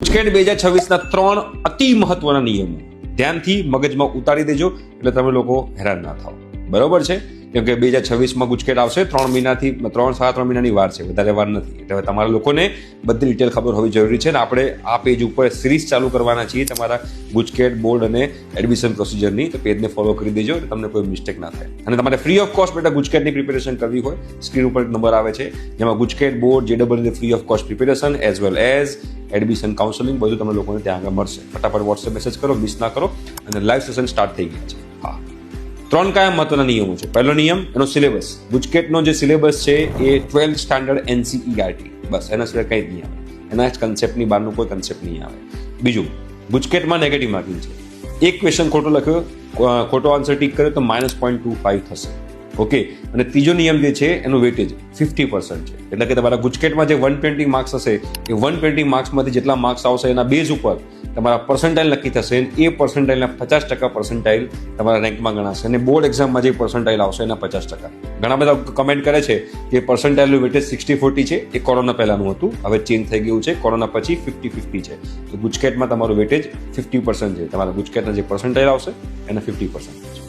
ગુજકેટ 2026ના 3 અતિ મહત્વના નિયમો ધ્યાનથી મગજમાં ઉતારી દેજો એટલે તમે લોકો હેરાન ના થાઓ. બરોબર છે? કેમ કે 2026માં ગુજકેટ આવશે 3 મહિનાની વાર છે, વધારે વાર નથી. એટલે હવે તમારા લોકોને બધી ડિટેલ ખબર હોવી જરૂરી છે. ને આપણે આ પેજ ઉપર સિરીઝ ચાલુ કરવાના છીએ તમારા ગુજકેટ બોર્ડ અને એડમિશન પ્રોસિજરની. તો પેજને ફોલો કરી દેજો એટલે તમને કોઈ મિસ્ટેક ના થાય. અને તમારે ફ્રી ઓફ કોસ્ટ બેટા ગુજકેટની પ્રિપેરેશન કરવી હોય, સ્ક્રીન ઉપર એક નંબર આવે છે જેમાં GUJCET board JEE free of cost preparation as well as admission counselling બધું તમને લોકોને ત્યાં આગળ મળશે. ફટાફટ વોટ્સએપ મેસેજ કરો, મિસ ના કરો. અને લાઈવ સેશન સ્ટાર્ટ થઈ ગયા છે. હા, 3 કયા મહત્વના નિયમો છે? પહેલો નિયમ એનો સિલેબસ. ગુજકેટનો જે સિલેબસ છે એ 12th સ્ટાન્ડર્ડ NCERT, બસ એના સિવાય કંઈ જ નહીં આવે. એના કન્સેપ્ટની બહારનો કોઈ કન્સેપ્ટ નહીં આવે. બીજું, ગુજકેટમાં નેગેટિવ માર્કિંગ છે. એક ક્વેશ્ચન ખોટો લખ્યો, ખોટો આન્સર ટીક કર્યો તો -0.25 થશે. ઓકે. અને ત્રીજો નિયમ જે છે એનું વેટેજ 50% છે. એટલે કે તમારા ગુજકેટમાં જે 120 માર્ક્સ હશે એ 120 માર્ક્સમાંથી જેટલા માર્ક્સ આવશે એના બેઝ ઉપર તમારા પર્સન્ટાઇલ નક્કી થશે. એ પર્સન્ટાઇલના 50% પર્સન્ટાઇલ તમારા રેન્કમાં ગણાશે. અને બોર્ડ એક્ઝામમાં જે પર્સન્ટાઇલ આવશે એના 50%. ઘણા બધા કમેન્ટ કરે છે કે પર્સન્ટાઇલનું વેટેજ 60-40 છે. એ કોરોના પહેલાનું હતું, હવે ચેન્જ થઈ ગયું છે. કોરોના પછી 50-50 છે. તો ગુજકેટમાં તમારું વેટેજ 50% છે. તમારા ગુજકેટના જે પર્સન્ટાઇલ આવશે એના 50% છે.